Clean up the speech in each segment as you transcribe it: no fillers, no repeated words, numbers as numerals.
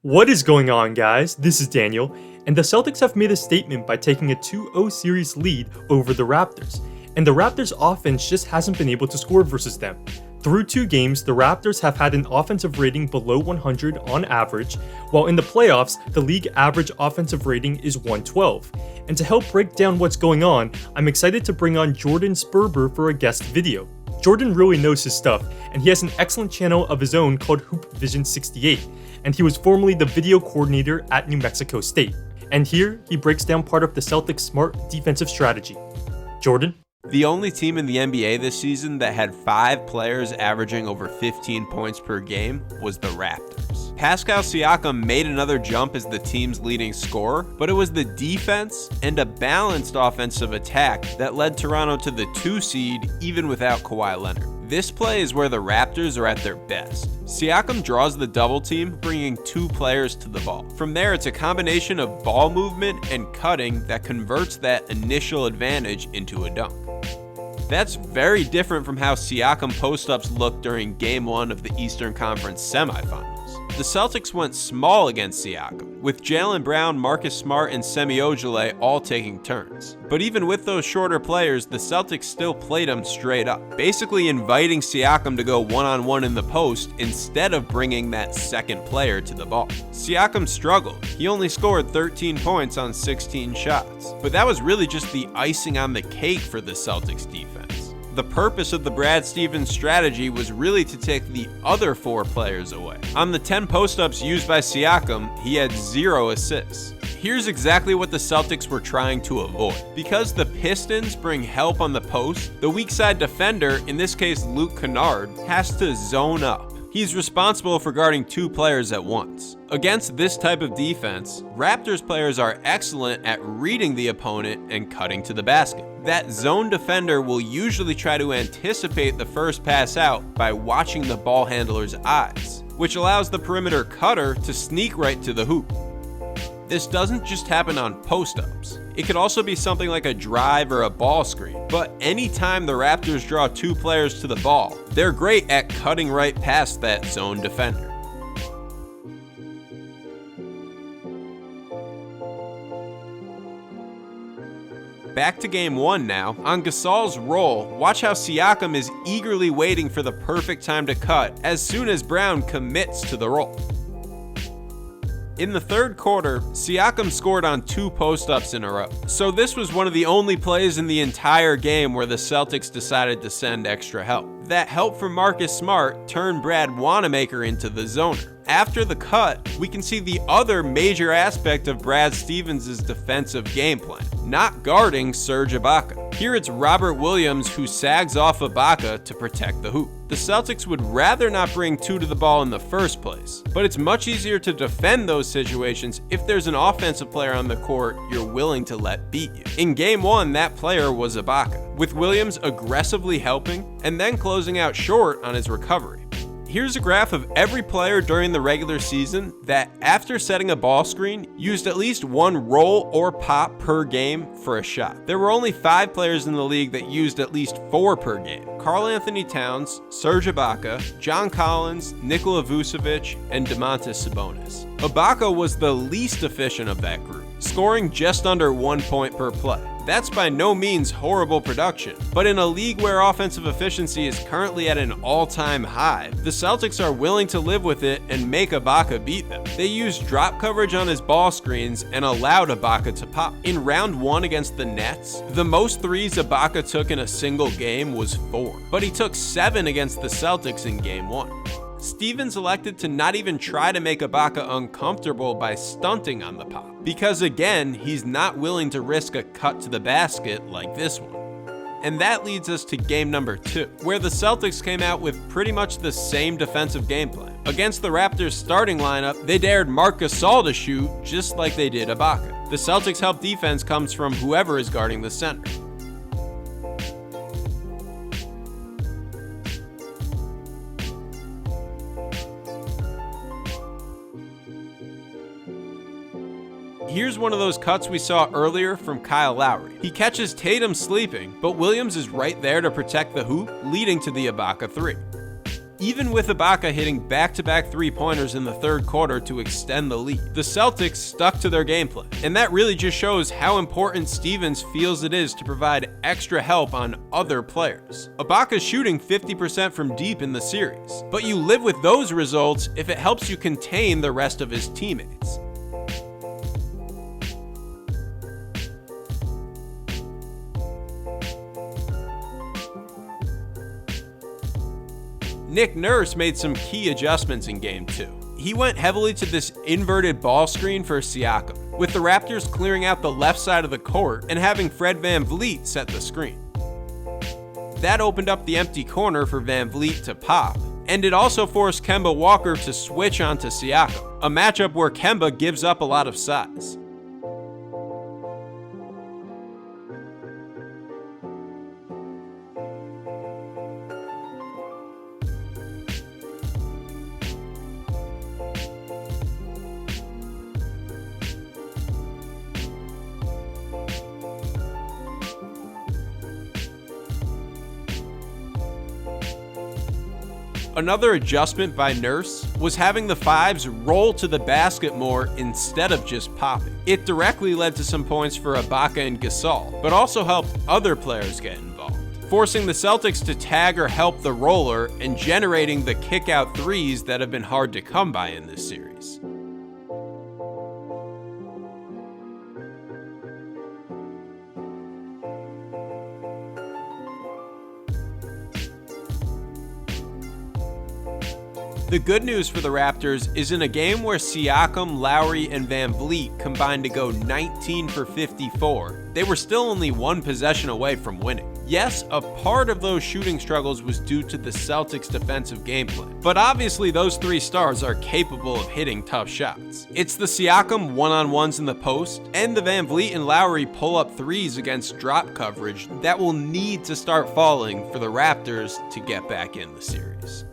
What is going on, guys? This is Daniel, and the Celtics have made a statement by taking a 2-0 series lead over the Raptors, and the Raptors' offense just hasn't been able to score versus them. Through 2 games, the Raptors have had an offensive rating below 100 on average, while in the playoffs, the league average offensive rating is 112. And to help break down what's going on, I'm excited to bring on Jordan Sperber for a guest video. Jordan really knows his stuff, and he has an excellent channel of his own called Hoop Vision 68, and he was formerly the video coordinator at New Mexico State. And here, he breaks down part of the Celtics' smart defensive strategy. Jordan? The only team in the NBA this season that had 5 players averaging over 15 points per game was the Raptors. Pascal Siakam made another jump as the team's leading scorer, but it was the defense and a balanced offensive attack that led Toronto to the 2 seed even without Kawhi Leonard. This play is where the Raptors are at their best. Siakam draws the double team, bringing 2 players to the ball. From there, it's a combination of ball movement and cutting that converts that initial advantage into a dunk. That's very different from how Siakam post-ups looked during Game 1 of the Eastern Conference semifinals. The Celtics went small against Siakam, with Jaylen Brown, Marcus Smart, and Semi Ojeleye all taking turns. But even with those shorter players, the Celtics still played him straight up, basically inviting Siakam to go one-on-one in the post instead of bringing that second player to the ball. Siakam struggled. He only scored 13 points on 16 shots, but that was really just the icing on the cake for the Celtics defense. The purpose of the Brad Stevens strategy was really to take the other 4 players away. On the 10 post-ups used by Siakam, he had 0 assists. Here's exactly what the Celtics were trying to avoid. Because the Pistons bring help on the post, the weak side defender, in this case Luke Kennard, has to zone up. He's responsible for guarding 2 players at once. Against this type of defense, Raptors players are excellent at reading the opponent and cutting to the basket. That zone defender will usually try to anticipate the first pass out by watching the ball handler's eyes, which allows the perimeter cutter to sneak right to the hoop. This doesn't just happen on post-ups. It could also be something like a drive or a ball screen. But anytime the Raptors draw 2 players to the ball, they're great at cutting right past that zone defender. Back to Game 1 now. On Gasol's roll, watch how Siakam is eagerly waiting for the perfect time to cut as soon as Brown commits to the roll. In the third quarter, Siakam scored on 2 post-ups in a row. So this was one of the only plays in the entire game where the Celtics decided to send extra help. That help from Marcus Smart turned Brad Wanamaker into the zoner. After the cut, we can see the other major aspect of Brad Stevens' defensive game plan, not guarding Serge Ibaka. Here it's Robert Williams who sags off Ibaka to protect the hoop. The Celtics would rather not bring 2 to the ball in the first place, but it's much easier to defend those situations if there's an offensive player on the court you're willing to let beat you. In Game 1, that player was Ibaka, with Williams aggressively helping and then closing out short on his recovery. Here's a graph of every player during the regular season that, after setting a ball screen, used at least 1 roll or pop per game for a shot. There were only 5 players in the league that used at least 4 per game: Karl Anthony Towns, Serge Ibaka, John Collins, Nikola Vucevic, and Domantas Sabonis. Ibaka was the least efficient of that group, scoring just under 1 point per play. That's by no means horrible production, but in a league where offensive efficiency is currently at an all-time high, the Celtics are willing to live with it and make Ibaka beat them. They used drop coverage on his ball screens and allowed Ibaka to pop. In round 1 against the Nets, the most threes Ibaka took in a single game was 4, but he took 7 against the Celtics in Game 1. Stevens elected to not even try to make Ibaka uncomfortable by stunting on the pop, because again, he's not willing to risk a cut to the basket like this one. And that leads us to game number 2, where the Celtics came out with pretty much the same defensive game plan. Against the Raptors starting lineup, they dared Marc Gasol to shoot just like they did Ibaka. The Celtics' help defense comes from whoever is guarding the center. Here's one of those cuts we saw earlier from Kyle Lowry. He catches Tatum sleeping, but Williams is right there to protect the hoop, leading to the Ibaka 3. even with Ibaka hitting back-to-back three-pointers in the third quarter to extend the lead. The Celtics stuck to their game plan, and that really just shows how important Stevens feels it is to provide extra help on other players. Ibaka's shooting 50% from deep in the series, but you live with those results if it helps you contain the rest of his teammates. Nick Nurse made some key adjustments in Game 2. He went heavily to this inverted ball screen for Siakam, with the Raptors clearing out the left side of the court and having Fred VanVleet set the screen. That opened up the empty corner for VanVleet to pop, and it also forced Kemba Walker to switch onto Siakam, a matchup where Kemba gives up a lot of size. Another adjustment by Nurse was having the fives roll to the basket more instead of just popping. It directly led to some points for Ibaka and Gasol, but also helped other players get involved, forcing the Celtics to tag or help the roller and generating the kick-out threes that have been hard to come by in this series. The good news for the Raptors is in a game where Siakam, Lowry, and VanVleet combined to go 19 for 54, they were still only one possession away from winning. Yes, a part of those shooting struggles was due to the Celtics' defensive game plan, but obviously those three stars are capable of hitting tough shots. It's the Siakam one-on-ones in the post and the VanVleet and Lowry pull-up threes against drop coverage that will need to start falling for the Raptors to get back in the series.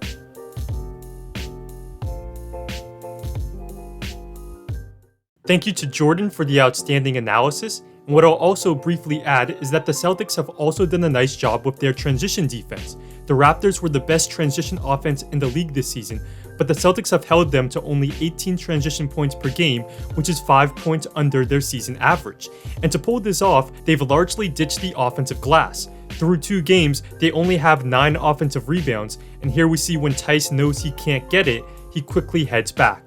Thank you to Jordan for the outstanding analysis, and what I'll also briefly add is that the Celtics have also done a nice job with their transition defense. The Raptors were the best transition offense in the league this season, but the Celtics have held them to only 18 transition points per game, which is 5 points under their season average. And to pull this off, they've largely ditched the offensive glass. Through 2 games, they only have 9 offensive rebounds, and here we see when Theis knows he can't get it, he quickly heads back.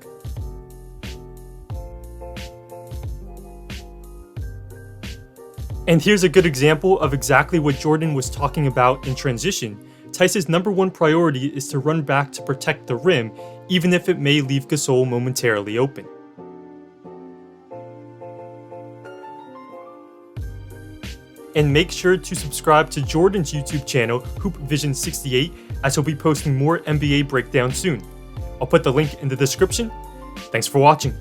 And here's a good example of exactly what Jordan was talking about in transition. Theis' #1 priority is to run back to protect the rim, even if it may leave Gasol momentarily open. And make sure to subscribe to Jordan's YouTube channel, HoopVision68, as he'll be posting more NBA breakdowns soon. I'll put the link in the description. Thanks for watching.